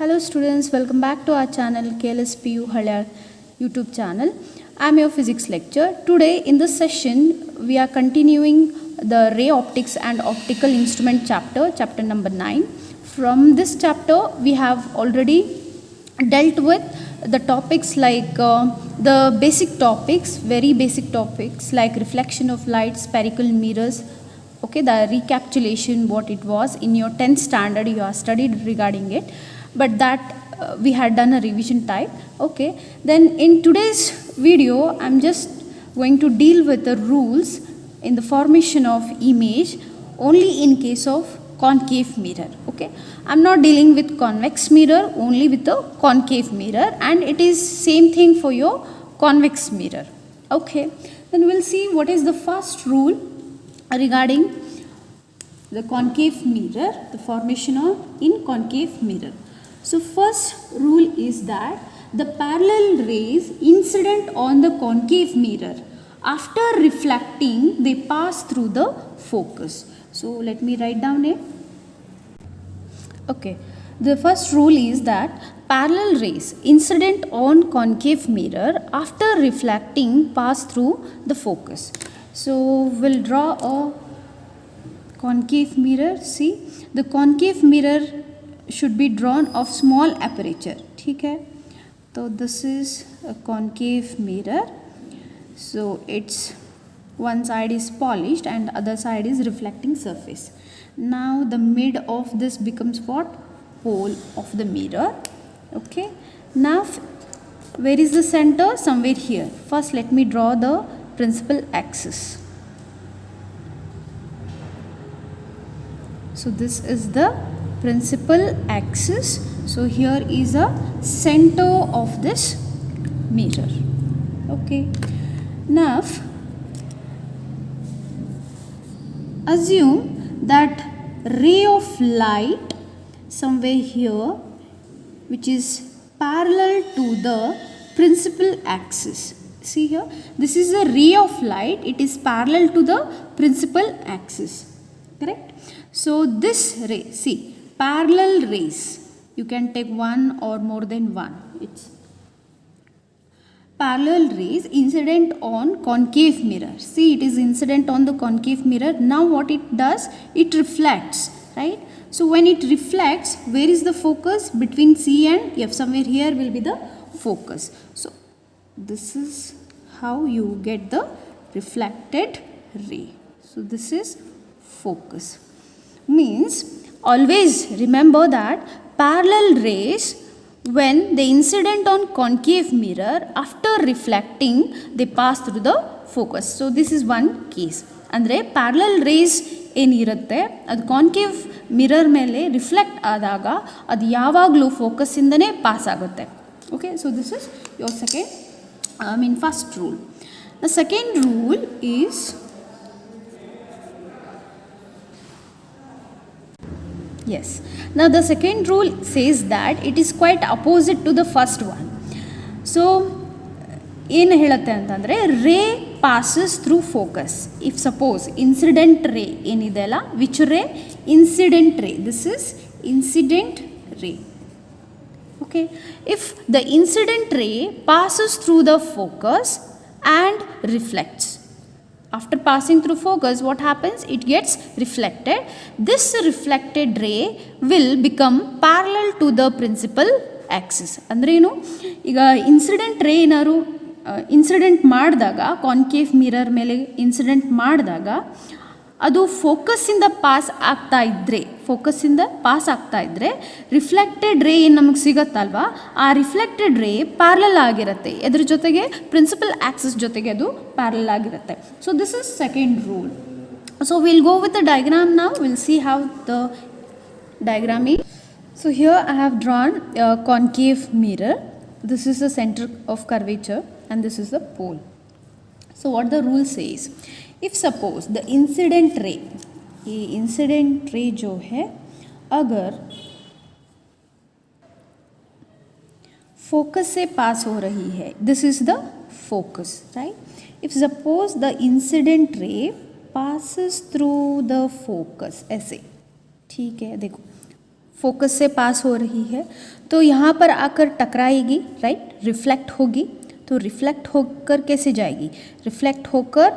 Hello students, welcome back to our channel KLSPU Halyar YouTube channel. I am your physics lecturer. Today in this session we are continuing the ray optics and optical instrument chapter number 9. From this chapter we have already dealt with the topics like the basic topics, very basic topics like reflection of light, spherical mirrors. Okay, the recapitulation what it was in your 10th standard you have studied regarding it, but that we had done a revision type. Okay, then in today's video I'm just going to deal with the rules in the formation of image only in case of concave mirror. Okay, I'm not dealing with convex mirror, only with the concave mirror, and it is same thing for your convex mirror. Okay, then we'll see what is the first rule regarding the concave mirror, the formation of in concave mirror. So first rule is that the parallel rays incident on the concave mirror, after reflecting they pass through the focus. So let me write down it. Okay, the first rule is that parallel rays incident on concave mirror after reflecting pass through the focus. So we'll draw a concave mirror. See, the concave mirror should be drawn of small aperture. ठीक है, तो this is a concave mirror. So its one side is polished and other side is reflecting surface. Now the mid of this becomes what? Pole of the mirror. Okay, now where is the center? Somewhere here. First let me draw the principal axis. So this is the principal axis. So here is a center of this mirror. Okay, now assume that ray of light somewhere here which is parallel to the principal axis. See here, this is a ray of light, it is parallel to the principal axis, correct? So this ray, see, parallel rays, you can take one or more than one, it's parallel rays incident on concave mirror. See, it is incident on the concave mirror. Now what it does, it reflects, right? So when it reflects, where is the focus? Between C and F, somewhere here will be the focus. So this is how you get the reflected ray. So this is focus. Means always remember that parallel rays, when they incident on concave mirror, after reflecting they pass through the focus. So this is one case. Andre parallel rays ಏನಿರುತ್ತೆ ಅದು concave mirror ಮೇಲೆ reflect ಆದಾಗ ಅದು ಯಾವಾಗಲೂ ಫೋಕಸ್ಸಿಂದನೇ pass ಆಗುತ್ತೆ. Okay, so this is your second first rule. The second rule is yes. Now the second rule says that it is quite opposite to the first one. So ಏನು ಹೇಳುತ್ತೆ ಅಂತಂದರೆ ರೇ passes through focus. If suppose incident ray ಏನಿದೆ ಅಲ್ಲ, which ray? Incident ray. This is incident ray. Okay, if the incident ray passes through the focus and reflects, after passing through focus what happens? It gets reflected. This reflected ray will become parallel to the principal axis. ಅಂದರೆ ಏನು, ಈಗ incident ರೇ ಏನಾದ್ರು incident ಮಾಡಿದಾಗ concave mirror ಮೇಲೆ incident ಮಾಡಿದಾಗ ಅದು ಫೋಕಸ್ಸಿಂದ pass ಆಗ್ತಾ ಇದ್ದರೆ ರಿಫ್ಲೆಕ್ಟೆಡ್ ರೇ ಏನು ನಮಗೆ ಸಿಗುತ್ತಲ್ವ, ಆ ರಿಫ್ಲೆಕ್ಟೆಡ್ ರೇ ಪ್ಯಾರಲಲ್ ಆಗಿರುತ್ತೆ, ಅದ್ರ ಜೊತೆಗೆ ಪ್ರಿನ್ಸಿಪಲ್ ಆಕ್ಸಿಸ್ ಜೊತೆಗೆ ಅದು ಪ್ಯಾರಲಲ್ ಆಗಿರುತ್ತೆ. So this is second rule. So will go with the diagram now, will see how the diagram is. So here I have drawn concave mirror. This is the center of curvature and this is the pole. So what the rule says, if suppose the incident ray, ये incident ray जो है अगर focus से pass हो रही है, this is the focus, right? If suppose the incident ray passes through the focus, ऐसे, ठीक है, देखो फोकस से पास हो रही है तो यहाँ पर आकर टकराएगी, राइट, रिफ्लेक्ट होगी। तो रिफ्लेक्ट होकर कैसे जाएगी? रिफ्लेक्ट होकर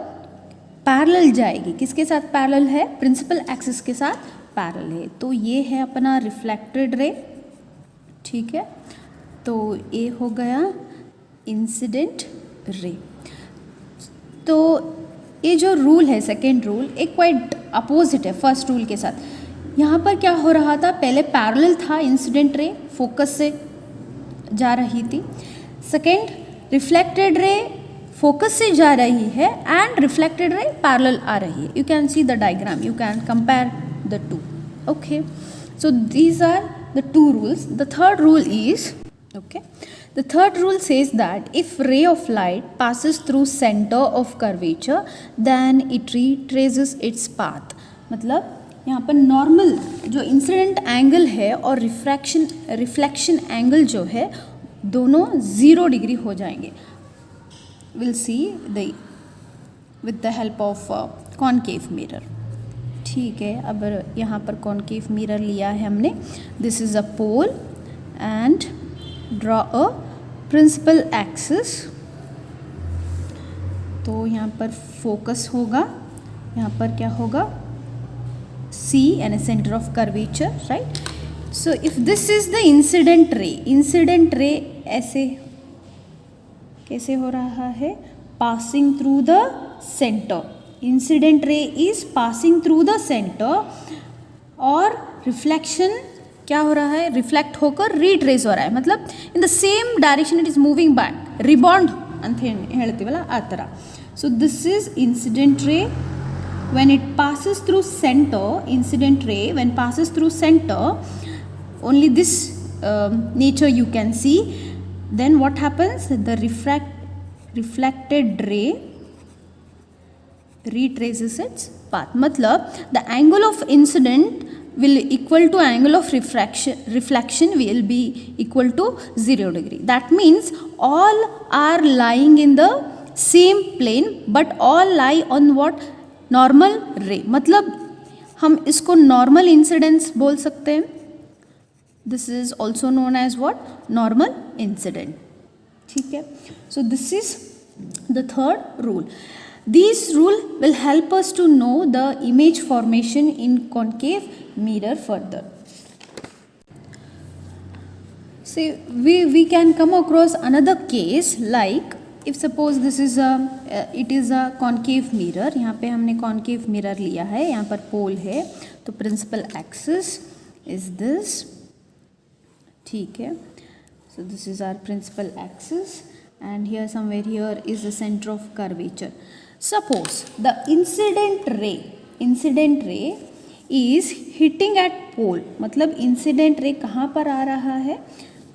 पैरेलल जाएगी। किसके साथ पैरेलल है? प्रिंसिपल एक्सिस के साथ पैरेलल है। तो ये है अपना रिफ्लेक्टेड रे, ठीक है। तो ये हो गया इंसिडेंट रे। तो ये जो रूल है, सेकेंड रूल, एक क्वाइट अपोजिट है फर्स्ट रूल के साथ। यहाँ पर क्या हो रहा था? पहले पैरेलल था इंसिडेंट रे, फोकस से जा रही थी। सेकेंड, रिफ्लेक्टेड रे फोकस से जा रही है एंड रिफ्लेक्टेड रे पैरेलल आ रही है। You can see the diagram, you can compare the two. Okay, so these are the two rules. The third rule is, okay, the third rule says that if ray of light passes through center of curvature then it retraces its path। मतलब यहाँ पर normal जो incident angle है और reflection angle जो है दोनों 0 degree हो जाएंगे। Will see the with the help of concave mirror, ठीक है। अब यहाँ पर कॉनकेव मिरर लिया है हमने। This is a pole and draw a principal axis. तो यहाँ पर फोकस होगा, यहाँ पर क्या होगा? C यानी centre of curvature, right. So if this is the incident रे ऐसे कैसे हो रहा है? Passing through the centre. Incident ray is passing through the centre और रिफ्लेक्शन क्या हो रहा है? रिफ्लेक्ट होकर रीट्रेस हो रहा है। मतलब इन the same direction it is moving back, rebound ಅಂತ ಹೇಳ್ತೀವಲ್ಲ ಆ ಥರ. ಸೊ ದಿಸ್ ಈಸ್ ಇನ್ಸಿಡೆಂಟ್ ರೇ. when it passes through center, incident ray when passes through center, only this nature you can see. Then what happens? The reflected ray retraces its path. मतलब the angle of incident will equal to angle of reflection will be equal to 0 degree. That means all are lying in the same plane but all lie on what? Normal ray. मतलब हम इसको normal incidence बोल सकते हैं. This is also known as what? Normal incident. ठीक है. So this is the third rule. These rule will help us to know the image formation in concave mirror further. See, we can come across another case like if suppose this is it is a concave mirror. यहाँ पे हमने concave mirror लिया है, यहाँ पर पोल है, तो principal axis is this. ठीक है. So this is our principal axis and here somewhere here is the center of curvature. Suppose the incident ray is hitting at pole. मतलब incident ray कहाँ पर आ रहा है?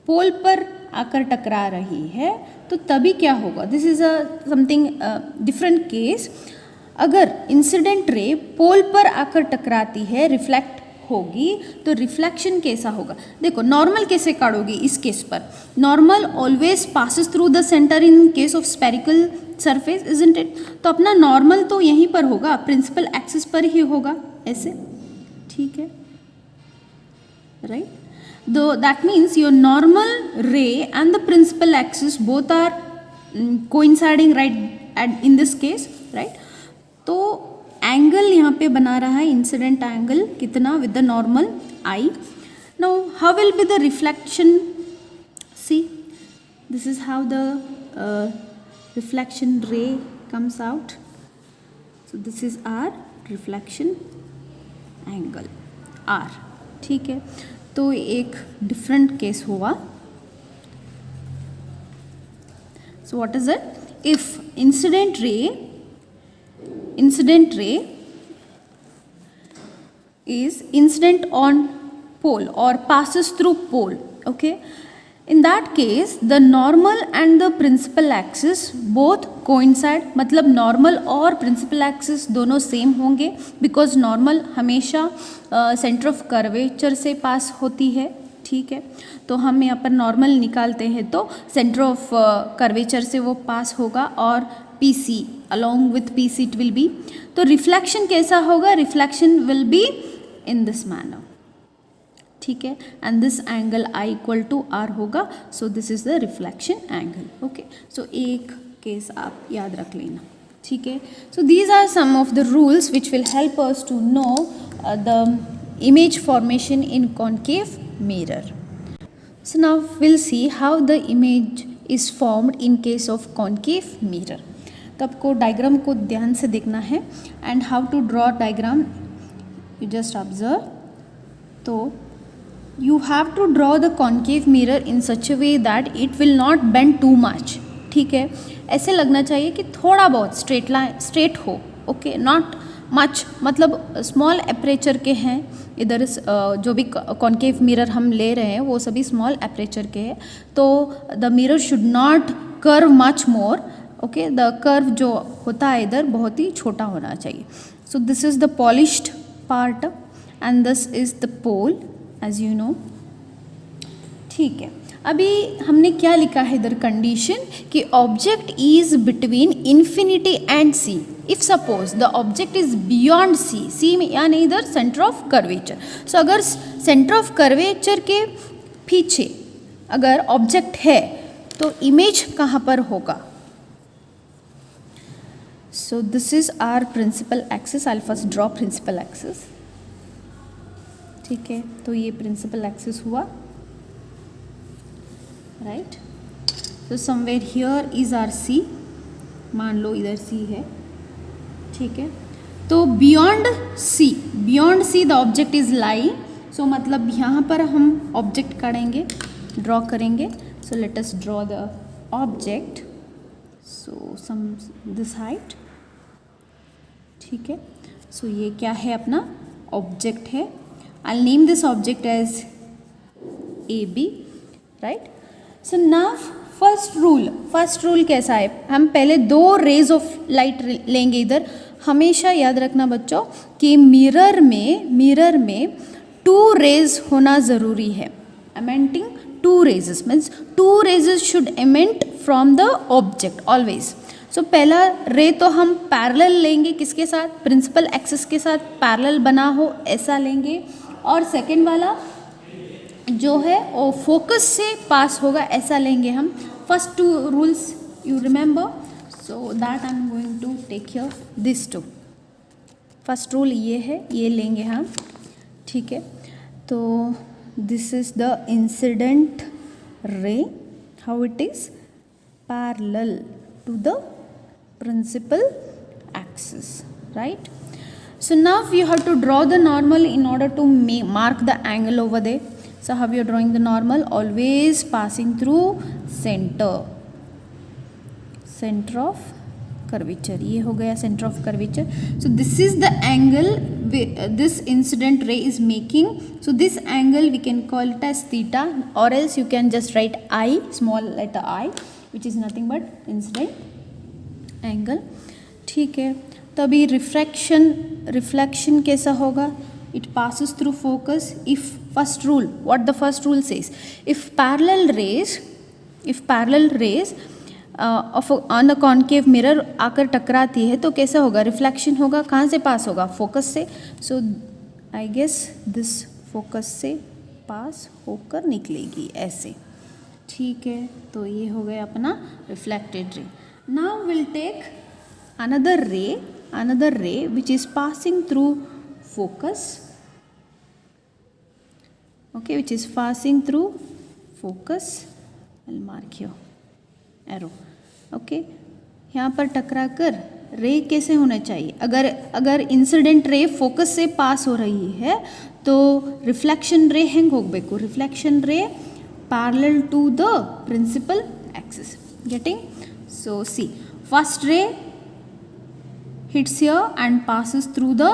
पोल पर आकर टकरा रही है. तो तभी क्या होगा? This is a something different case. अगर इंसिडेंट रे पोल पर आकर टकराती है, रिफ्लेक्ट होगी, तो रिफ्लेक्शन कैसा होगा? देखो नॉर्मल कैसे काटोगी इस केस पर? Normal always passes through the centre in case of spherical surface, isn't it? तो अपना नॉर्मल तो यहीं पर होगा, प्रिंसिपल एक्सिस पर ही होगा, ऐसे. ठीक है, right. Though that means your normal ray and the principal axis both are coinciding right at in this case, right? तो एंगल यहाँ पे बना रहा है इंसिडेंट एंगल कितना with the normal I. Now how will be the reflection? See, this is how the reflection ray comes out. So this is our reflection angle R. ठीक है. तो एक डिफरेंट केस हुआ. सो what is it? If incident ray is incident on pole or passes through pole, okay? In that case the normal and the principal axis both coincide. मतलब normal और principal axis दोनों same होंगे because normal हमेशा centre of curvature से पास होती है. ठीक है. तो हम यहाँ पर नॉर्मल निकालते हैं तो सेंटर ऑफ कर्वेचर से वो पास होगा और PC along with PC it will be. तो रिफ्लेक्शन कैसा होगा? Reflection will be in this manner. ठीक है, and this angle I equal to R होगा, so this is the reflection angle. Okay, so एक केस आप याद रख लेना, ठीक है। So these are some of the rules which will help us to know the image formation in concave mirror. So now we'll see how the image is formed in case of concave mirror. तो आपको diagram को ध्यान से देखना है, and how to draw diagram you just observe. तो you have to draw the concave mirror in such a way that it will not bend too much, ठीक है। ऐसे लगना चाहिए कि थोड़ा बहुत स्ट्रेट लाइन स्ट्रेट हो, ओके, नॉट मच, मतलब स्मॉल एपरेचर के हैं इधर, जो भी कॉन्केव मिरर हम ले रहे हैं वो सभी स्मॉल एपरेचर के हैं, तो the mirror should not curve much more, okay, the curve जो होता है इधर बहुत ही छोटा होना चाहिए। So this is the polished part and this is the pole as you know, ठीक है। अभी हमने क्या लिखा है इधर कंडीशन कि object is between infinity and C if suppose the object is beyond C में यानी इधर सेंटर ऑफ कर्वेचर। सो अगर सेंटर ऑफ कर्वेचर के पीछे अगर ऑब्जेक्ट है तो इमेज कहाँ पर होगा? So this is our principal axis. I first draw principal axis, ठीक है। तो ये प्रिंसिपल एक्सिस हुआ, राइट। तो somewhere here is our C, मान लो इधर सी है, ठीक है। तो beyond C the object is lie, so मतलब यहाँ पर हम ऑब्जेक्ट करेंगे, ड्रॉ करेंगे। So let us draw the object, so some this height, ठीक है। सो ये क्या है? अपना ऑब्जेक्ट है। I name this object as A B, right. So now first rule कैसा है? हम पहले दो रेज ऑफ लाइट लेंगे इधर। हमेशा याद रखना बच्चों कि मिरर में टू रेज होना ज़रूरी है। Emanating two rays means two rays should emanate from the object always. So पहला रे तो हम पैरेलल लेंगे, किसके साथ? प्रिंसिपल एक्सिस के साथ पैरेलल बना हो ऐसा लेंगे, और सेकेंड वाला जो है वो फोकस से पास होगा ऐसा लेंगे हम। First two rules you remember, so that I am going to take here this two. First rule ये है, ये लेंगे हम, ठीक है। तो this is the incident ray, how it is parallel to the principal axis, right? So now you have to draw the normal in order to mark the angle over there. So how you are drawing the normal? Always passing through center of curvature. ये हो गया center of curvature. So this is the angle this incident ray is making. So this angle we can call it as theta, or else you can just write I, small letter I, which is nothing but incident angle, ठीक है। तो अभी reflection कैसा होगा? It passes through focus. If first rule, what the first rule says, if parallel raise on the concave mirror आकर टकराती है तो कैसा होगा? रिफ्लेक्शन होगा। कहाँ से पास होगा? फोकस से। सो आई गेस दिस फोकस से पास होकर निकलेगी ऐसे, ठीक है। तो ये हो गया अपना reflected ray. Now we'll take another ray which is passing through focus, okay, which is passing through focus. I'll mark here arrow, okay। यहाँ पर टकरा कर रे कैसे होना चाहिए? अगर इंसिडेंट रे फोकस से पास हो रही है तो रिफ्लेक्शन रे ಹೆಂಗೆ ಹೋಗಬೇಕು? Reflection ray parallel to the principal axis, getting? So see, first ray hits here and passes through the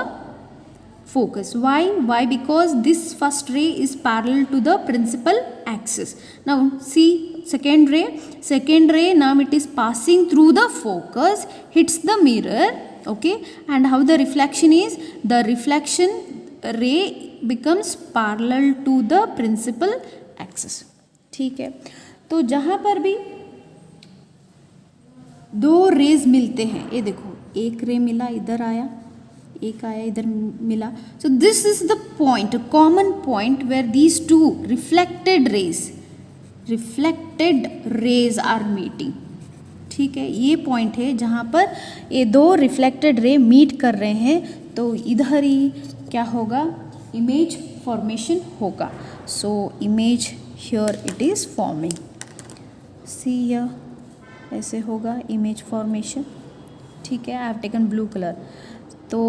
focus. Why? Because this first ray is parallel to the principal axis. Now see second ray, now it is passing through the focus, hits the mirror, okay, and how the reflection is? The reflection ray becomes parallel to the principal axis, ठीक है। तो जहाँ पर भी दो raise मिलते हैं, ये देखो एक रे मिला इधर आया, एक आया इधर मिला. So this is the point, a common point where these two reflected rays are meeting. ठीक है, ये पॉइंट है जहाँ पर ये दो रिफ्लेक्टेड रे मीट कर रहे हैं, तो इधर ही क्या होगा, इमेज फॉर्मेशन होगा. So image here it is forming. See here ऐसे होगा इमेज फॉर्मेशन. ठीक है, I have taken blue colour. तो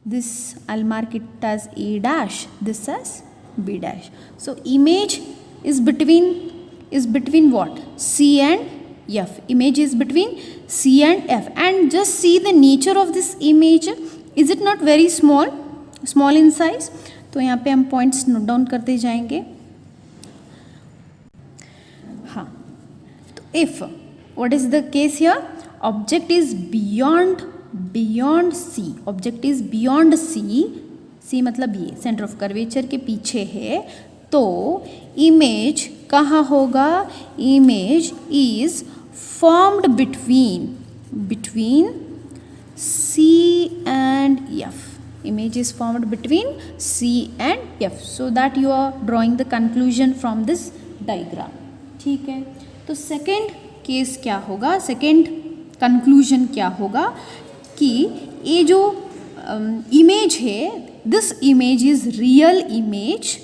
this I'll mark it as A dash, this as B dash. So image is between what? C and F. Image is between C and F. And just see the nature of this image. Is it not very small in size? तो यहाँ पे हम points note down करते जाएंगे. हाँ, तो if what is the case here? Object is beyond C. Object is beyond C मतलब ये सेंटर ऑफ कर्वेचर के पीछे है, तो इमेज कहाँ होगा, image is formed between C and F. Image is formed between C and F. So that you are drawing the conclusion from this diagram. ठीक है, तो सेकेंड केस क्या होगा, सेकेंड कंक्लूजन क्या होगा कि ये जो इमेज है, this image is real image.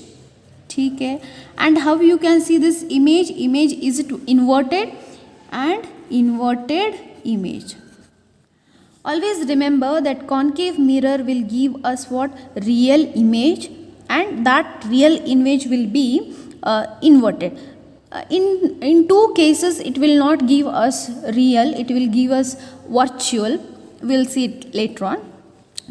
ठीक है, and how you can see this image is inverted image. Always remember that concave mirror will give us what, real image, and that real image will be inverted. In two cases it will not give us real, it will give us virtual. We'll see it later on.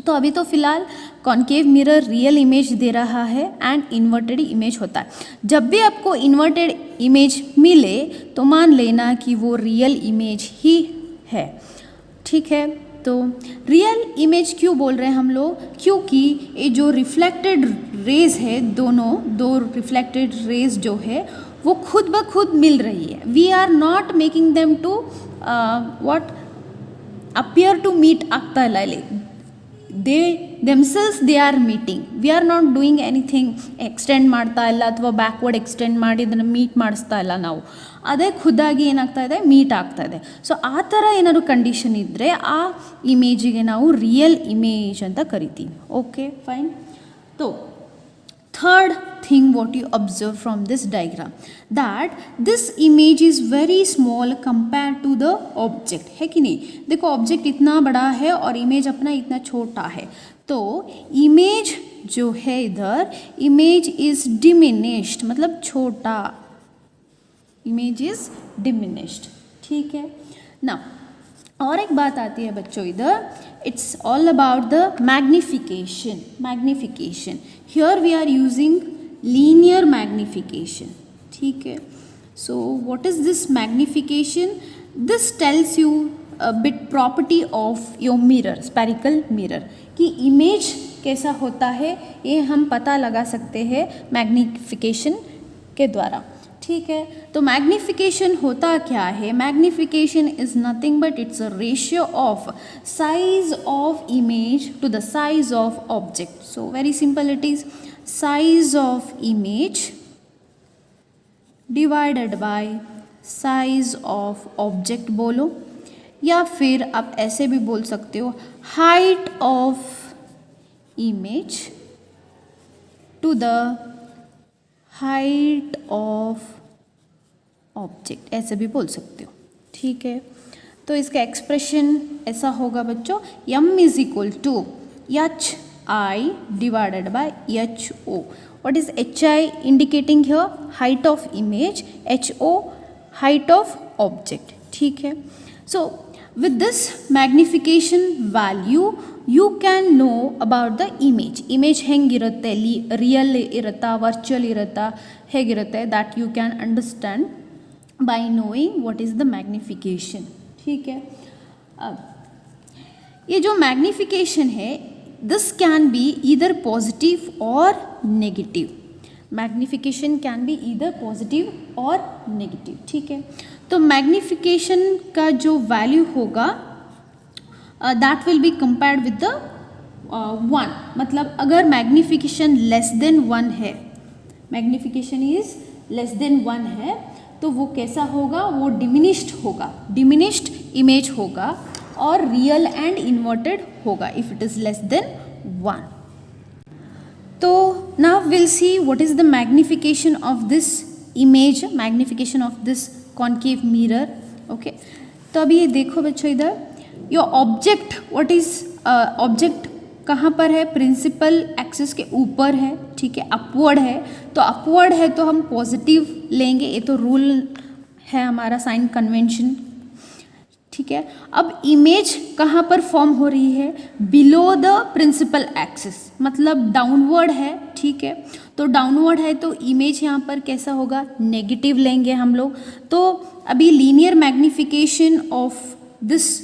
तो अभी तो फिलहाल concave mirror real image दे रहा है and inverted image होता है. जब भी आपको इन्वर्टेड इमेज मिले तो मान लेना कि वो रियल इमेज ही है. ठीक है, तो रियल इमेज क्यों बोल रहे हैं हम लोग, क्योंकि ये जो रिफ्लेक्टेड रेज है, दो रिफ्लेक्टेड रेज जो है वो खुद ब खुद मिल रही है. We are not making them to what appear to meet ಆಗ್ತಾ ಇಲ್ಲ ಇಲ್ಲಿ. they themselves they are meeting. we are not doing anything, extend ಮಾಡ್ತಾ ಇಲ್ಲ ಅಥವಾ ಬ್ಯಾಕ್ವರ್ಡ್ ಎಕ್ಸ್ಟೆಂಡ್ ಮಾಡಿ ಇದನ್ನು ಮೀಟ್ ಮಾಡಿಸ್ತಾ ಇಲ್ಲ ನಾವು, ಅದೇ ಖುದ್ದಾಗಿ ಏನಾಗ್ತಾ ಇದೆ, ಮೀಟ್ ಆಗ್ತಾ ಇದೆ. ಸೊ ಆ ಥರ ಏನಾದ್ರು ಕಂಡೀಷನ್ ಇದ್ದರೆ ಆ ಇಮೇಜಿಗೆ ನಾವು ರಿಯಲ್ ಇಮೇಜ್ ಅಂತ ಕರಿತೀವಿ. Okay fine. तो third thing what you observe from this diagram, that this image is very small compared to the object, है कि नहीं. देखो ऑब्जेक्ट इतना बड़ा है और इमेज अपना इतना छोटा है, तो इमेज जो है इधर, इमेज इज डिमिनिश्ड, मतलब छोटा, इमेज इज डिमिनिश्ड. ठीक है ना. और एक बात आती है बच्चों इधर, it's all about the magnification. Here we are using linear magnification. ठीक है, so what is this magnification, this tells you a bit property of your mirror, spherical mirror, कि इमेज कैसा होता है ये हम पता लगा सकते हैं मैग्निफिकेशन के द्वारा. ठीक है, तो मैग्निफिकेशन होता क्या है, magnification is nothing but it's a ratio of size of image to the size of object. So very simple, it is size of image divided by size of object बोलो, या फिर आप ऐसे भी बोल सकते हो height of image to the height of object, ऐसे भी बोल सकते हो. ठीक है, तो इसका एक्सप्रेशन ऐसा होगा बच्चों, m is equal to H I divided by H O. What is H I indicating here, height of image, H O height of object. ठीक है, so with this magnification value you can know about the image. image ಹೆಂಗಿರುತ್ತೆ, real ಇರುತ್ತಾ, virtual ಇರುತ್ತಾ, ಹೇಗಿರುತ್ತೆ, that you can understand by knowing what is the magnification. ठीक है, अब ये जो मैग्निफिकेशन है, this can be either positive or negative. Magnification can be either positive और negative. ठीक है, तो मैग्निफिकेशन का जो वैल्यू होगा that will be compared with the 1. मतलब अगर मैग्निफिकेशन लेस देन 1 है, मैग्निफिकेशन इज लेस देन 1 है, तो वो कैसा होगा, वो डिमिनिश्ड होगा, डिमिनिश्ड इमेज होगा और रियल एंड इन्वर्टेड होगा if it is less than 1. तो now will see what is the magnification of this image, magnification of this concave mirror. Okay, तो अभी ये देखो बच्चों, इधर your object, what is object कहाँ पर है, प्रिंसिपल एक्सिस के ऊपर है, ठीक है, अपवर्ड है. तो अपवर्ड है तो हम पॉजिटिव लेंगे, ये तो रूल है हमारा, साइन कन्वेंशन, ठीक है. अब इमेज कहाँ पर फॉर्म हो रही है, बिलो द प्रिंसिपल एक्सिस, मतलब डाउनवर्ड है, ठीक है. तो डाउनवर्ड है तो इमेज यहाँ पर कैसा होगा, नेगेटिव लेंगे हम लोग. तो अभी linear magnification of this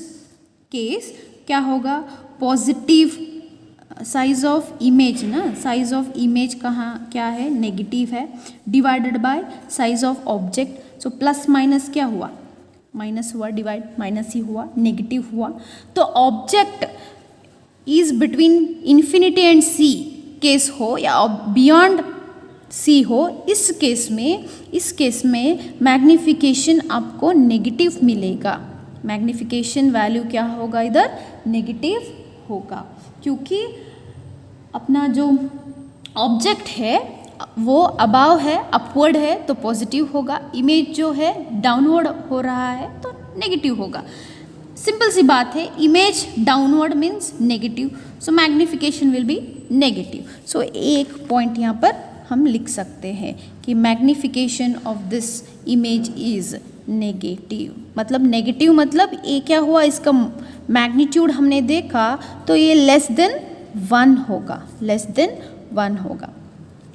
case क्या होगा, पॉजिटिव साइज ऑफ इमेज ना, साइज ऑफ इमेज कहाँ क्या है, नेगेटिव है, divided by size of object. So plus minus क्या हुआ, माइनस हुआ, डिवाइड माइनस ही हुआ, नेगेटिव हुआ. तो object is between infinity and C case हो या बियॉन्ड सी हो, इस केस में मैग्निफिकेशन आपको नेगेटिव मिलेगा. मैग्निफिकेशन वैल्यू क्या होगा, इधर नेगेटिव होगा, क्योंकि अपना जो ऑब्जेक्ट है वो अबाव है, अपवर्ड है तो पॉजिटिव होगा, इमेज जो है डाउनवर्ड हो रहा है तो नेगेटिव होगा. सिंपल सी बात है, image downward means negative, so magnification will be negative. So एक पॉइंट यहाँ पर हम लिख सकते हैं कि magnification of this image is negative. मतलब नेगेटिव मतलब ये क्या हुआ, इसका मैग्नीट्यूड हमने देखा तो ये लेस देन 1 होगा, लेस देन 1 होगा.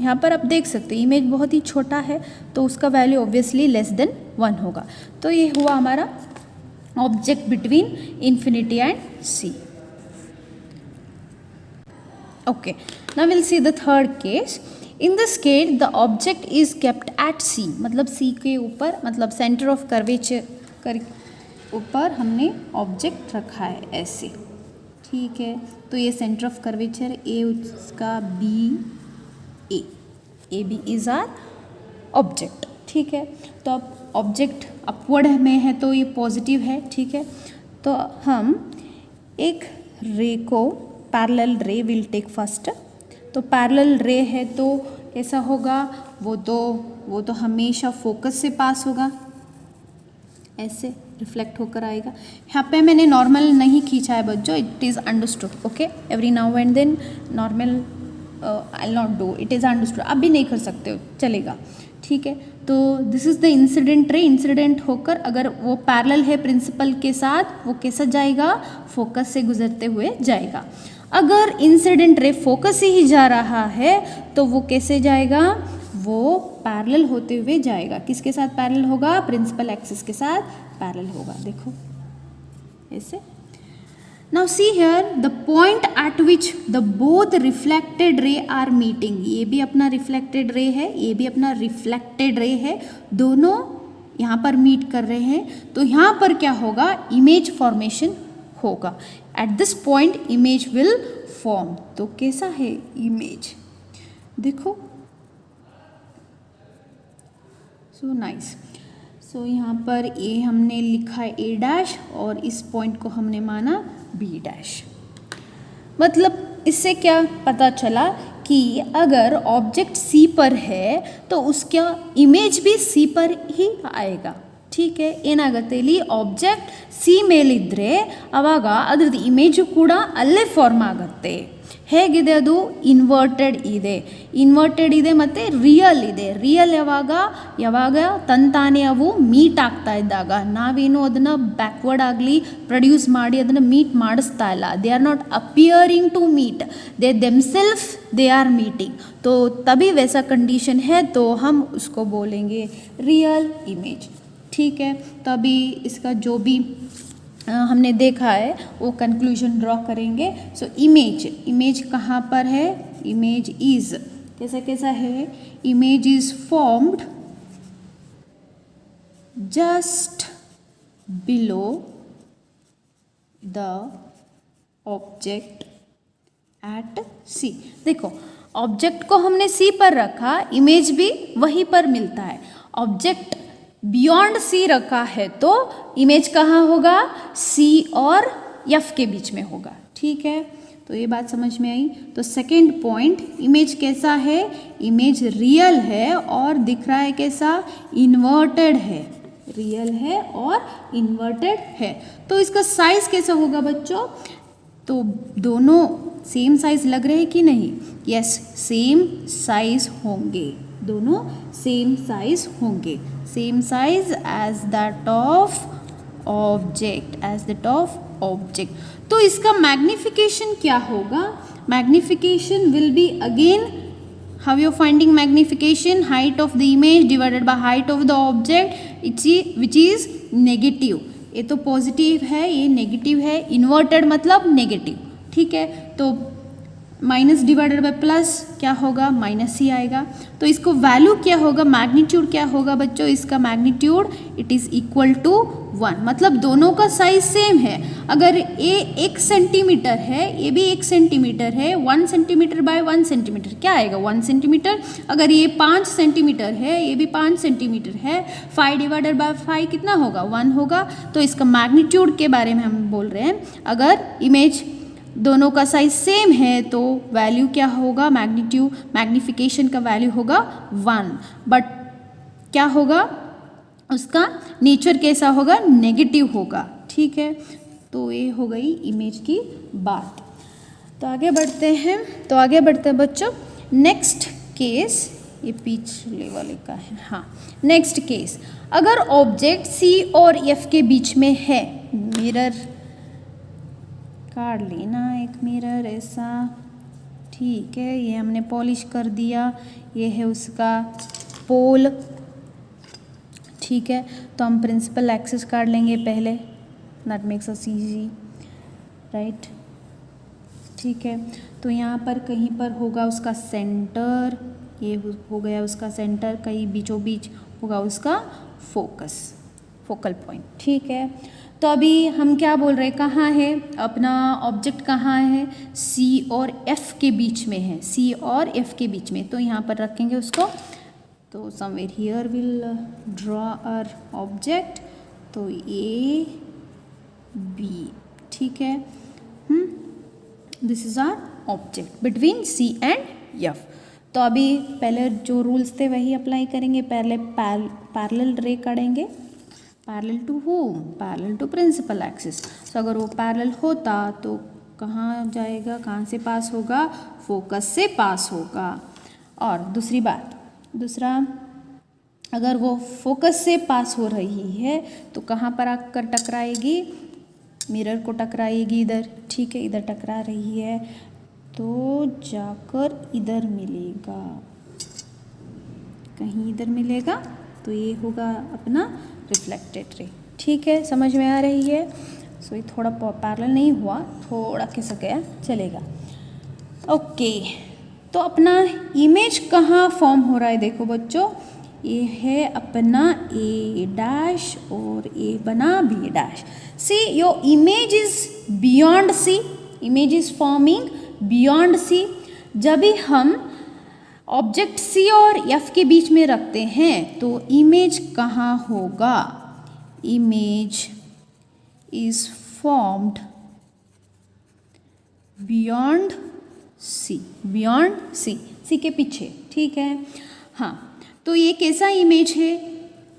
यहाँ पर आप देख सकते हैं इमेज बहुत ही छोटा है तो उसका वैल्यू ऑब्वियसली लेस देन 1 होगा. तो ये हुआ हमारा object between infinity and C. Okay, now will see the third case. In this case the object is kept at C, मतलब सी के ऊपर, मतलब सेंटर ऑफ कर्वेचर कर ऊपर हमने ऑब्जेक्ट रखा है ऐसे, ठीक है. तो ये सेंटर ऑफ कर्वेचर ए, उसका B, A B is our object, ठीक है. तो अब ऑब्जेक्ट अपवर्ड में है तो ये पॉजिटिव है, ठीक है. तो हम एक रे को, parallel ray will take first. तो पैरेलल रे है तो कैसा होगा, वो तो हमेशा फोकस से पास होगा, ऐसे रिफ्लेक्ट होकर आएगा. यहाँ पे मैंने नॉर्मल नहीं खींचा है बच्चों, it is understood. Okay, every now and then normal I not do, it is understood. आप भी नहीं कर सकते हो, चलेगा, ठीक है. तो दिस इज़ द इंसिडेंट रे, इंसिडेंट होकर अगर वो पैरेलल है प्रिंसिपल के साथ, वो कैसा जाएगा, फोकस से गुजरते हुए जाएगा. अगर इंसिडेंट रे फोकस से ही जा रहा है तो वो कैसे जाएगा, वो पैरेलल होते हुए जाएगा. किसके साथ पैरेलल होगा, प्रिंसिपल एक्सिस के साथ पैरेलल होगा. देखो ऐसे. Now see here the point at which the both reflected ray are meeting. ये भी अपना रिफ्लेक्टेड रे है, ये भी अपना रिफ्लेक्टेड रे है, दोनों यहाँ पर मीट कर रहे हैं. तो यहाँ पर क्या होगा, इमेज फॉर्मेशन होगा. At this point image will form. तो कैसा है इमेज, देखो, सो नाइस. सो यहाँ पर ए हमने लिखा है ए डैश और इस पॉइंट को हमने माना बी डैश. मतलब इससे क्या पता चला कि अगर ऑब्जेक्ट सी पर है तो उसका इमेज भी सी पर ही आएगा, ठीक है. ಏನಾಗುತ್ತೆ ಆಬ್ಜೆಕ್ಟ್ ಸಿ ಮೇಲಿದ್ದರೆ ಆವಾಗ ಅದರದ್ದು ಇಮೇಜು ಕೂಡ ಅಲ್ಲೇ ಫಾರ್ಮ್ ಆಗುತ್ತೆ. ಹೇಗಿದೆ ಅದು, ಇನ್ವರ್ಟೆಡ್ ಇದೆ ಮತ್ತು ರಿಯಲ್ ಇದೆ. ರಿಯಲ್ ಯಾವಾಗ ತಂತಾನೆ ಅವು ಮೀಟ್ ಆಗ್ತಾ ಇದ್ದಾಗ, ನಾವೇನು ಅದನ್ನು ಬ್ಯಾಕ್ವರ್ಡ್ ಆಗಲಿ ಪ್ರೊಡ್ಯೂಸ್ ಮಾಡಿ ಅದನ್ನು ಮೀಟ್ ಮಾಡಿಸ್ತಾ ಇಲ್ಲ. They are not appearing to meet, they themselves they are meeting. तो तभी वैसा कंडीशन है तो हम उसको बोलेंगे रियल इमेज, ठीक है. तो अभी इसका जो भी हमने देखा है वो कंक्लूजन ड्रॉ करेंगे. सो इमेज कहाँ पर है, इमेज इज कैसा है, image is formed just below the object at C. देखो ऑब्जेक्ट को हमने सी पर रखा, इमेज भी वहीं पर मिलता है। ऑब्जेक्ट बियॉन्ड सी रखा है तो इमेज कहाँ होगा, सी और एफ के बीच में होगा। ठीक है, तो ये बात समझ में आई। तो सेकंड पॉइंट, इमेज कैसा है, इमेज रियल है और दिख रहा है कैसा, इन्वर्टेड है। रियल है और इन्वर्टेड है। तो इसका साइज कैसा होगा बच्चों, तो दोनों सेम साइज लग रहे हैं कि नहीं, यस सेम साइज होंगे, दोनों सेम साइज होंगे, same size as that of object, as that of object. तो इसका मैग्निफिकेशन क्या होगा, magnification will be again, how you finding magnification, height of the image divided by height of the object which is negative। ये तो positive है, ये negative है, inverted मतलब नेगेटिव। ठीक है, तो माइनस डिवाइडेड बाय प्लस क्या होगा, माइनस ही आएगा। तो इसको वैल्यू क्या होगा, मैग्नीट्यूड क्या होगा बच्चों, इसका magnitude it is equal to 1, मतलब दोनों का साइज सेम है। अगर ये 1 सेंटीमीटर है, ये भी 1 सेंटीमीटर है, 1 सेंटीमीटर बाय 1 सेंटीमीटर क्या आएगा, 1 सेंटीमीटर। अगर ये 5 सेंटीमीटर है, ये भी 5 सेंटीमीटर है, 5 डिवाइडेड बाय 5 कितना होगा, 1 होगा। तो इसका मैग्नीट्यूड के बारे में हम बोल रहे हैं। अगर इमेज दोनों का साइज सेम है तो वैल्यू क्या होगा, मैग्नीट्यूड, मैग्निफिकेशन का वैल्यू होगा 1, बट क्या होगा, उसका नेचर कैसा होगा, नेगेटिव होगा। ठीक है, तो ये हो गई इमेज की बात। तो आगे बढ़ते हैं बच्चों। नेक्स्ट केस, ये पिछले वाले का है, हाँ नेक्स्ट केस, अगर ऑब्जेक्ट सी और एफ के बीच में है, मिरर काट लेना, एक मिरर ऐसा, ठीक है, ये हमने पॉलिश कर दिया, ये है उसका पोल। ठीक है, तो हम प्रिंसिपल एक्सिस काट लेंगे पहले, that makes us easy, right. ठीक है, तो यहाँ पर कहीं पर होगा उसका सेंटर, ये हो गया उसका सेंटर, कहीं बीचों बीच होगा उसका फोकस, फोकल पॉइंट। ठीक है, तो अभी हम क्या बोल रहे हैं, कहाँ है अपना ऑब्जेक्ट, कहाँ है, सी और एफ के बीच में है, सी और एफ के बीच में। तो यहाँ पर रखेंगे उसको, तो somewhere here will draw our object, तो ए बी। ठीक है, this is our object between C and F. तो अभी पहले जो रूल्स थे वही अप्लाई करेंगे। पहले पैरेलल रे काटेंगे, parallel to home, parallel to principal axis. तो अगर वो पैरेलल होता तो कहाँ जाएगा, कहाँ से पास होगा, फोकस से पास होगा। और दूसरी बात, दूसरा, अगर वो फोकस से पास हो रही है तो कहाँ पर आकर टकराएगी, मिरर को टकराएगी इधर। ठीक है, इधर टकरा रही है तो जाकर इधर मिलेगा, कहीं इधर मिलेगा, तो ये होगा अपना रिफ्लेक्टेड रे। ठीक है, समझ में आ रही है। सो ये थोड़ा पैरेलल नहीं हुआ, थोड़ा खिसक गया, चलेगा। ओके, तो अपना इमेज कहाँ फॉर्म हो रहा है, देखो बच्चों, ये है अपना ए डैश और ए बना B dash. See your image is beyond C, image is forming beyond C. जब भी हम ऑब्जेक्ट सी और एफ के बीच में रखते हैं तो इमेज कहाँ होगा, image is formed beyond C, beyond C, C के पीछे। ठीक है, हाँ, तो ये कैसा इमेज है,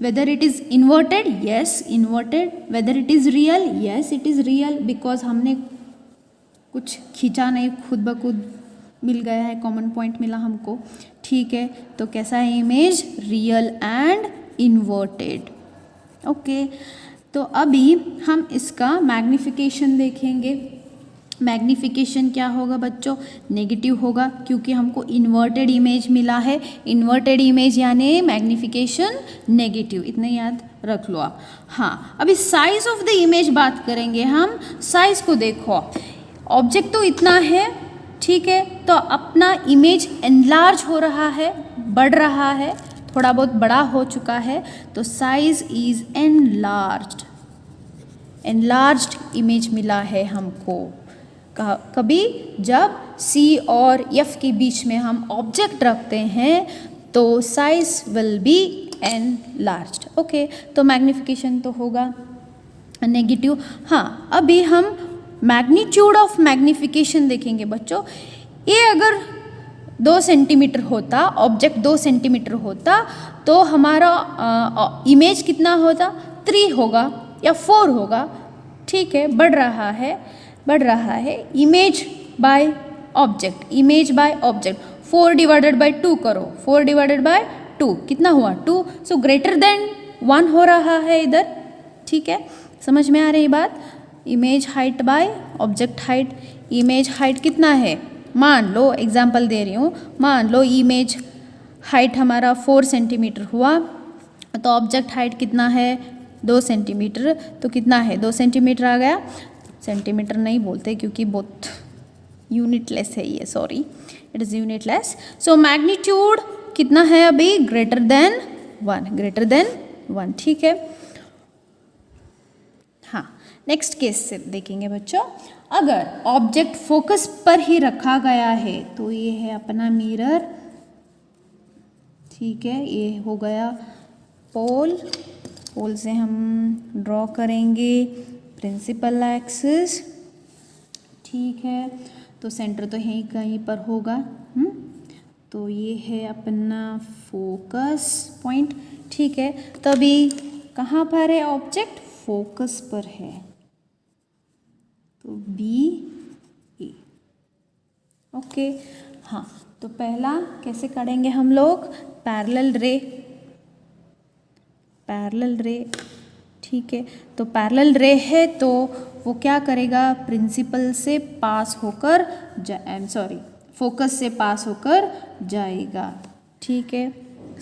whether it is inverted, yes inverted, whether it is real, yes it is real, because हमने कुछ खींचा नहीं, खुद ब खुद मिल गया है, कॉमन पॉइंट मिला हमको। ठीक है, तो कैसा है image, real and inverted. Okay, तो अभी हम इसका मैग्निफिकेशन देखेंगे। मैग्निफिकेशन क्या होगा बच्चों, नेगेटिव होगा, क्योंकि हमको इन्वर्टेड इमेज मिला है। इन्वर्टेड इमेज यानी मैग्निफिकेशन नेगेटिव, इतना याद रख लो आप। हाँ, अभी साइज ऑफ द इमेज बात करेंगे हम। साइज को देखो, ऑब्जेक्ट तो इतना है, ठीक है, तो अपना इमेज एनलार्ज हो रहा है, बढ़ रहा है, थोड़ा बहुत बड़ा हो चुका है, तो size is enlarged, enlarged image मिला है हमको। कभी जब C और F के बीच में हम ऑब्जेक्ट रखते हैं तो size will be enlarged. Okay, तो मैग्निफिकेशन तो होगा नेगेटिव। हाँ, अभी हम मैग्नीट्यूड ऑफ मैग्निफिकेशन देखेंगे बच्चों। ये अगर 2 सेंटीमीटर होता, ऑब्जेक्ट 2 सेंटीमीटर होता, तो हमारा इमेज कितना होता, 3 होगा या 4 होगा। ठीक है, बढ़ रहा है image by object, image by object. 4 divided by 2 करो, 4 डिवाइडेड बाय 2 कितना हुआ, 2। सो ग्रेटर देन 1 हो रहा है इधर। ठीक है, समझ में आ रही बात। Image height by object height. Image height कितना है, मान लो एग्जाम्पल दे रही हूँ, मान लो इमेज हाइट हमारा 4 सेंटीमीटर हुआ, तो ऑब्जेक्ट हाइट कितना है, 2 सेंटीमीटर। तो कितना है, 2 सेंटीमीटर आ गया। सेंटीमीटर नहीं बोलते क्योंकि बहुत यूनिटलेस है ये, sorry, it is unitless. So magnitude कितना है अभी, ग्रेटर देन 1, ग्रेटर देन 1। ठीक है, हाँ, नेक्स्ट केस से देखेंगे बच्चों। अगर ऑब्जेक्ट फोकस पर ही रखा गया है, तो ये है अपना मिरर। ठीक है, ये हो गया पोल। पोल से हम ड्रॉ करेंगे प्रिंसिपल एक्सिस। ठीक है, तो सेंटर तो यहीं कहीं पर होगा। तो ये है अपना फोकस पॉइंट। ठीक है, तो अभी कहाँ पर है ऑब्जेक्ट, फोकस पर है, तो बी ए। ओके, हाँ, तो पहला कैसे काटेंगे हम लोग, पैरेलल रे, पैरेलल रे। ठीक है, तो पैरेलल रे है तो वो क्या करेगा, प्रिंसिपल से पास होकर फोकस से पास होकर जाएगा। ठीक है,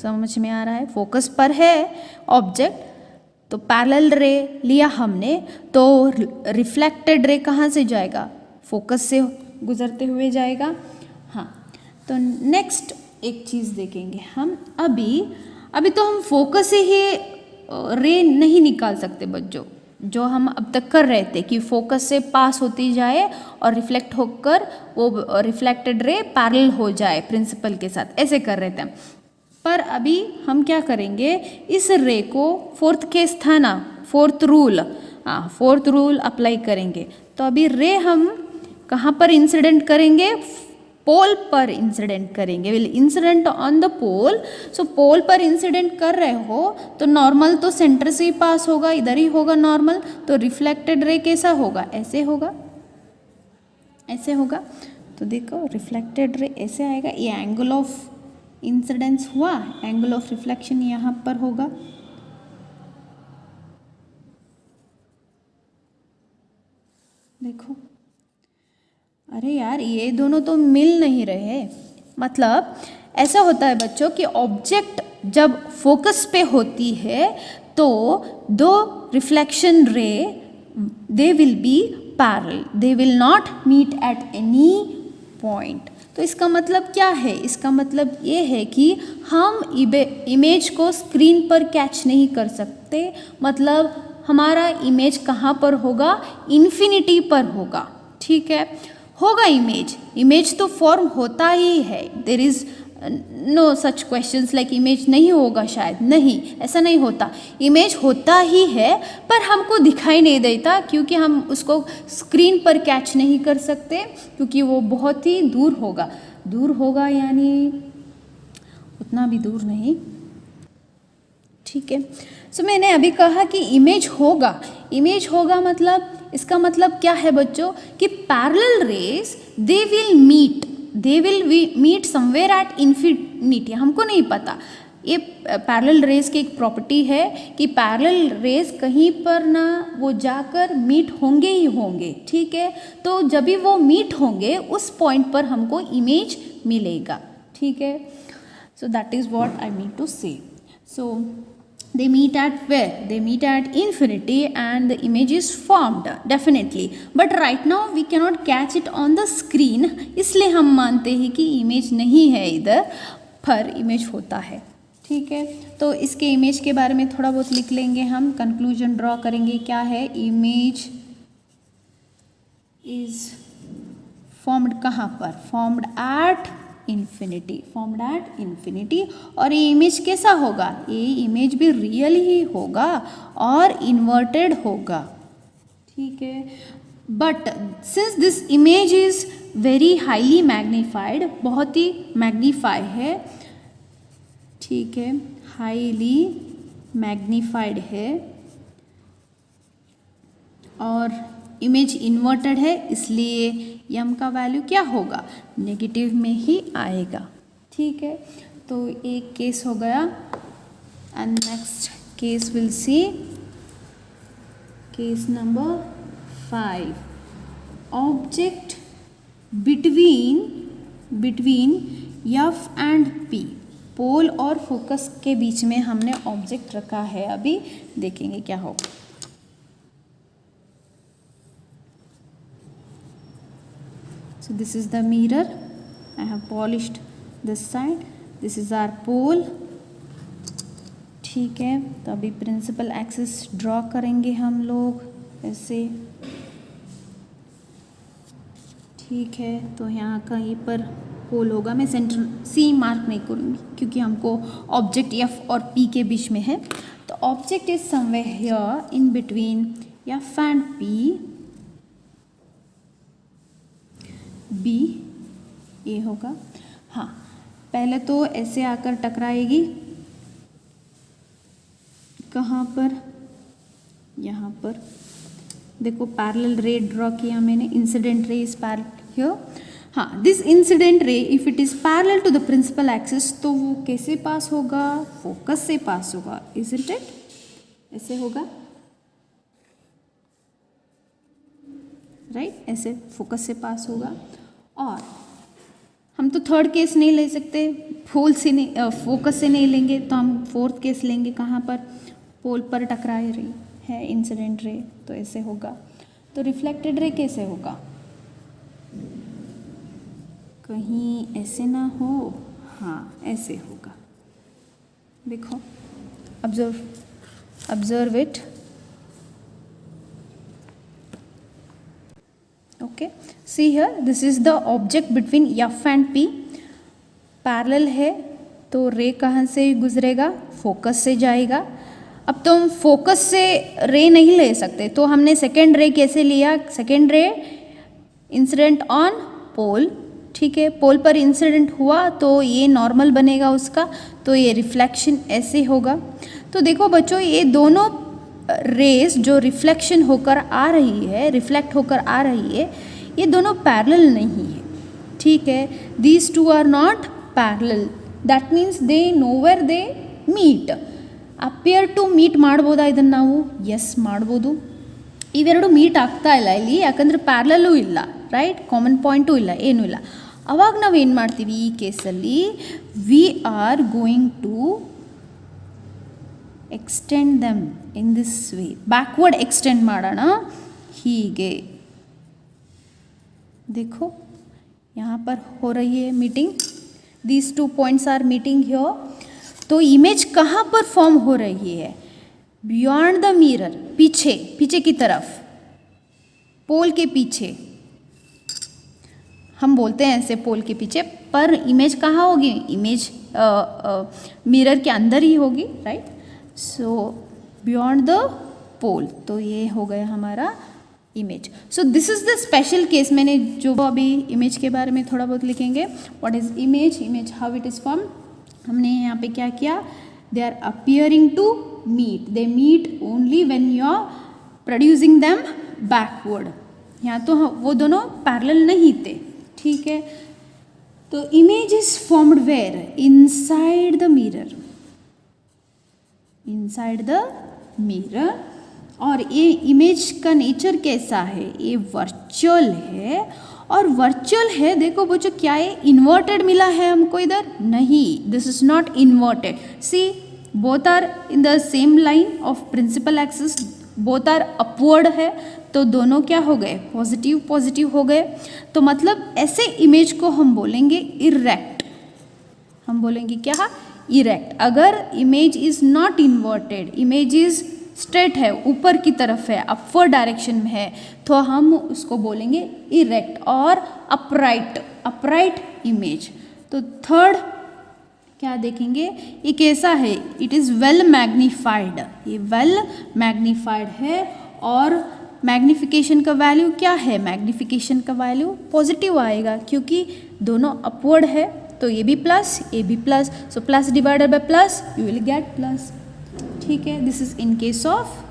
समझ में आ रहा है। फोकस पर है ऑब्जेक्ट, तो पैरेलल रे लिया हमने, तो रिफ्लेक्टेड रे कहाँ से जाएगा, फोकस से गुजरते हुए जाएगा। हाँ, तो नेक्स्ट एक चीज़ देखेंगे हम। अभी तो हम फोकस से ही रे नहीं निकाल सकते बच्चों, जो हम अब तक कर रहे थे कि फोकस से पास होती जाए और रिफ्लेक्ट होकर वो रिफ्लेक्टेड रे पैरेलल हो जाए प्रिंसिपल के साथ, ऐसे कर रहे थे। पर अभी हम क्या करेंगे, इस रे को, फोर्थ केस था ना, फोर्थ रूल अप्लाई करेंगे। तो अभी रे हम कहाँ पर इंसिडेंट करेंगे, पोल पर इंसिडेंट करेंगे, विल इंसिडेंट ऑन द पोल। सो पोल पर इंसिडेंट कर रहे हो तो नॉर्मल तो सेंटर से ही पास होगा, इधर ही होगा नॉर्मल। तो रिफ्लेक्टेड रे कैसा होगा, ऐसे होगा, ऐसे होगा। तो देखो रिफ्लेक्टेड रे ऐसे आएगा, ये एंगल ऑफ इंसिडेंस हुआ, एंगल ऑफ रिफ्लेक्शन यहाँ पर होगा। देखो, अरे यार ये दोनों तो मिल नहीं रहे। मतलब ऐसा होता है बच्चों कि ऑब्जेक्ट जब फोकस पे होती है तो दो reflection ray they will be parallel, they will not meet at any point. तो इसका मतलब क्या है, इसका मतलब ये है कि हम इमेज को स्क्रीन पर कैच नहीं कर सकते। मतलब हमारा इमेज कहाँ पर होगा, इन्फिनिटी पर होगा। ठीक है, होगा इमेज तो फॉर्म होता ही है। There is no such questions like image नहीं होगा, शायद नहीं, ऐसा नहीं होता। इमेज होता ही है पर हमको दिखाई नहीं देता क्योंकि हम उसको स्क्रीन पर कैच नहीं कर सकते, क्योंकि वो बहुत ही दूर होगा यानी उतना भी दूर नहीं। ठीक है, सो मैंने अभी कहा कि इमेज होगा मतलब इसका मतलब क्या है बच्चों कि parallel rays they will meet somewhere at infinity. हमको नहीं पता, ये पैरेलल रेज की एक प्रॉपर्टी है कि पैरेलल रेज कहीं पर ना वो जाकर मीट होंगे ही होंगे। ठीक है, तो जब भी वो मीट होंगे उस पॉइंट पर हमको इमेज मिलेगा। ठीक है, so that is what I mean to say. So they meet at where? They meet at infinity and the image is formed definitely, but right now we cannot catch it on the screen, इसलिए हम मानते हैं कि image नहीं है इधर, पर image होता है। ठीक है, तो इसके इमेज के बारे में थोड़ा बहुत लिख लेंगे हम, कंक्लूजन ड्रॉ करेंगे। क्या है, इमेज इज फॉर्म्ड कहाँ पर, formed at infinity, formed at infinity. और ये इमेज कैसा होगा, ये इमेज भी रियल ही होगा और इन्वर्टेड होगा, ठीक है। But since this image is very highly magnified, बहुत ही मैग्नीफाई है, ठीक है, हाईली मैग्नीफाइड है और इमेज इन्वर्टेड है, इसलिए यम का वैल्यू क्या होगा, नेगेटिव में ही आएगा, ठीक है। तो एक केस हो गया and next case will see case number 5, object between F and P, pole और फोकस के बीच में हमने ऑब्जेक्ट रखा है, अभी देखेंगे क्या होगा। So this is the mirror, I have polished this side, this is our pole, ठीक है। तो अभी प्रिंसिपल एक्सिस ड्रॉ करेंगे हम लोग ऐसे, ठीक है। तो यहाँ कहीं पर पोल होगा, मैं सेंटर सी मार्क नहीं करूँगी क्योंकि हमको ऑब्जेक्ट एफ और पी के बीच में है। तो object is somewhere here in between F and P, B ये होगा, हाँ। पहले तो ऐसे आकर टकराएगी, कहाँ पर, यहाँ पर देखो पैरेलल रे ड्रॉ किया मैंने, incident ray is parallel here, हाँ। This incident ray if it is parallel to the principal axis, तो वो कैसे पास होगा, फोकस से पास होगा, इजंट इट, ऐसे होगा, राइट, ऐसे फोकस से पास होगा। और हम तो थर्ड केस नहीं ले सकते, पोल से नहीं, फोकस से नहीं लेंगे, तो हम फोर्थ केस लेंगे, कहाँ पर, पोल पर टकरा रही है इंसिडेंट रे, तो ऐसे होगा। तो रिफ्लेक्टेड रे कैसे होगा, कहीं ऐसे ना हो, हाँ ऐसे होगा, देखो, observe it, okay. See here, this is the object between F and P, parallel है, तो रे कहाँ से गुजरेगा, फोकस से जाएगा। अब तो हम फोकस से रे नहीं ले सकते, तो हमने सेकेंड रे कैसे लिया, सेकेंड रे इंसिडेंट ऑन पोल, ठीक है, पोल पर इंसिडेंट हुआ तो ये नॉर्मल बनेगा उसका, तो ये रिफ्लेक्शन ऐसे होगा। तो देखो बच्चों, ये दोनों रेस जो रिफ्लेक्शन होकर आ रही है, रिफ्लेक्ट होकर आ रही है, ये दोनों पैरेलल नहीं है, ठीक है। These two are not parallel, that means they never they meet, appear to meet ಮಾಡ್ಬೋದಾ ಇದನ್ನು ನಾವು, ಎಸ್ ಮಾಡ್ಬೋದು। ಇವೆರಡು ಮೀಟ್ ಆಗ್ತಾ ಇಲ್ಲ ಇಲ್ಲಿ, ಯಾಕಂದರೆ ಪ್ಯಾರಲಲ್ಲೂ ಇಲ್ಲ, ರೈಟ್, ಕಾಮನ್ ಪಾಯಿಂಟು ಇಲ್ಲ, ಏನೂ ಇಲ್ಲ। ಅವಾಗ ನಾವು ಏನು ಮಾಡ್ತೀವಿ ಈ ಕೇಸಲ್ಲಿ, we are going to extend them in this way, backward extend ಮಾಡೋಣ ಹೀಗೆ, देखो यहाँ पर हो रही है meeting, these two points are meeting here. तो इमेज कहाँ पर फॉर्म हो रही है, बियॉन्ड द मिरर, पीछे, पीछे की तरफ, पोल के पीछे, हम बोलते हैं ऐसे पोल के पीछे, पर इमेज कहाँ होगी, इमेज मिरर के अंदर ही होगी, राइट। सो बियॉन्ड द पोल, तो ये हो गया हमारा image. So this is the special case, मैंने जो अभी इमेज के बारे में थोड़ा बहुत लिखेंगे, what is image, image how it is form, हमने यहाँ पे क्या किया, they are appearing to meet, they meet only when you are producing them backward, यहाँ तो वो दोनों पैरेलल नहीं थे, ठीक है। तो image is formed where, inside the mirror, inside the mirror. और ये इमेज का नेचर कैसा है, ये वर्चुअल है, और वर्चुअल है, देखो बच्चों क्या है, इन्वर्टेड मिला है हमको इधर, नहीं, this is not inverted, see both are in the same line of principal axis, both are upward है, तो दोनों क्या हो गए, पॉजिटिव पॉजिटिव हो गए। तो मतलब ऐसे इमेज को हम बोलेंगे इरेक्ट, हम बोलेंगे क्या, इरेक्ट। अगर image is not inverted, image is straight है, ऊपर की तरफ है, अपवर्ड डायरेक्शन में है, तो हम उसको बोलेंगे इरेक्ट और अपराइट इमेज। तो थर्ड क्या देखेंगे, ये कैसा है, इट इज़ वेल मैग्नीफाइड, ये वेल मैग्नीफाइड है। और मैग्निफिकेशन का वैल्यू क्या है, मैग्निफिकेशन का वैल्यू पॉजिटिव आएगा क्योंकि दोनों अपवर्ड है, तो ये भी प्लस, ये भी plus, so plus divided by plus you will get plus. ठीक है, this is in case of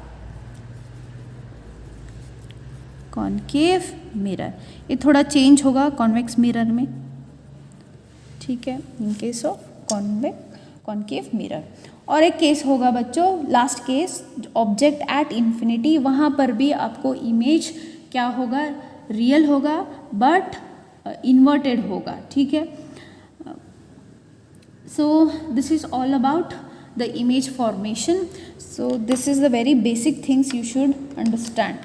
concave mirror. ये थोड़ा चेंज होगा कॉन्वेक्स मिरर में। ठीक है, in case of concave mirror. और एक केस होगा बच्चों, last case, object at infinity, वहाँ पर भी आपको इमेज क्या होगा, रियल होगा बट इन्वर्टेड होगा। ठीक है, so this is all about the image formation. So this is the very basic things you should understand.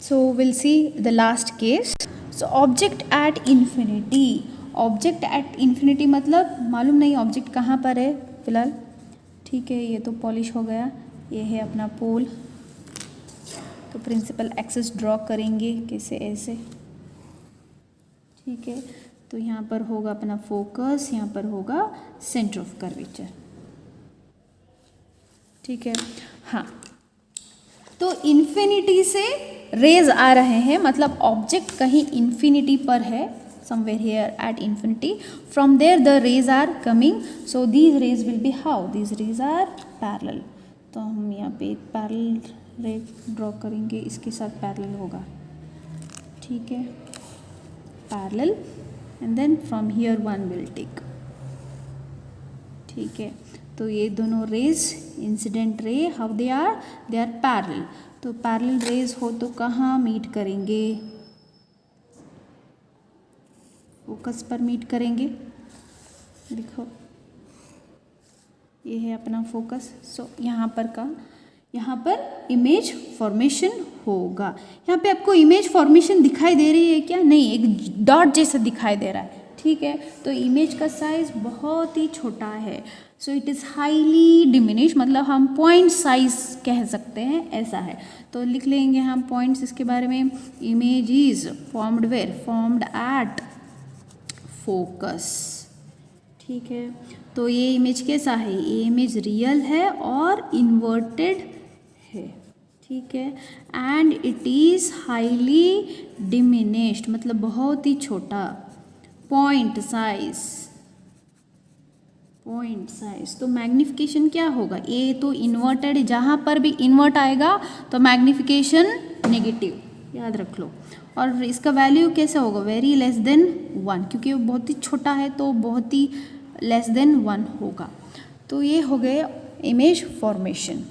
So we'll see the last case. So object at infinity. Object at infinity मतलब मालूम नहीं object कहाँ पर है फिलहाल। ठीक है, ये तो पॉलिश हो गया, ये है अपना पोल। तो प्रिंसिपल एक्सिस ड्रॉ करेंगे कैसे, ऐसे। ठीक है, तो यहाँ पर होगा अपना फोकस, यहाँ पर होगा सेंटर ऑफ कर्वेचर। ठीक है, हाँ, तो इन्फिनिटी से रेज आ रहे हैं, मतलब ऑब्जेक्ट कहीं इन्फिनिटी पर है, somewhere here at infinity, from there the rays are coming, so these rays will be how, these rays are parallel. तो हम यहाँ पे एक पैरेलल रे ड्रॉ करेंगे, इसके साथ पैरेलल होगा। ठीक है, parallel, and then from here one will take. ठीक है, तो ये दोनों rays, incident ray, how they are parallel. तो पैरेलल रेज हो तो कहाँ मीट करेंगे, फोकस पर मीट करेंगे। देखो ये है अपना फोकस, सो यहाँ पर इमेज फॉर्मेशन होगा। यहाँ पे आपको इमेज फॉर्मेशन दिखाई दे रही है क्या, नहीं, एक डॉट जैसा दिखाई दे रहा है। ठीक है, तो इमेज का साइज बहुत ही छोटा है, so it is highly diminish, मतलब हम पॉइंट साइज कह सकते हैं, ऐसा है। तो लिख लेंगे हम पॉइंट्स इसके बारे में। Image is formed where, formed at focus. ठीक है, तो ये इमेज कैसा है, ये इमेज रियल है और इन्वर्टेड है। ठीक है, and it is highly diminished, मतलब बहुत ही छोटा। पॉइंट साइज, तो मैग्निफिकेशन क्या होगा, ये तो इन्वर्टेड है, जहाँ पर भी इन्वर्ट आएगा तो मैग्निफिकेशन नेगेटिव, याद रख लो। और इसका वैल्यू कैसा होगा, वेरी लेस देन 1, क्योंकि वो बहुत ही छोटा है तो बहुत ही लेस देन 1 होगा। तो ये हो गए इमेज फॉर्मेशन।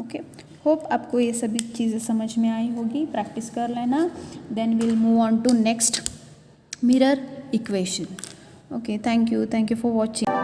ओके, होप आपको ये सभी चीज़ें समझ में आई होगी, प्रैक्टिस कर लेना। Then will move on to next mirror equation. Okay, thank you for watching.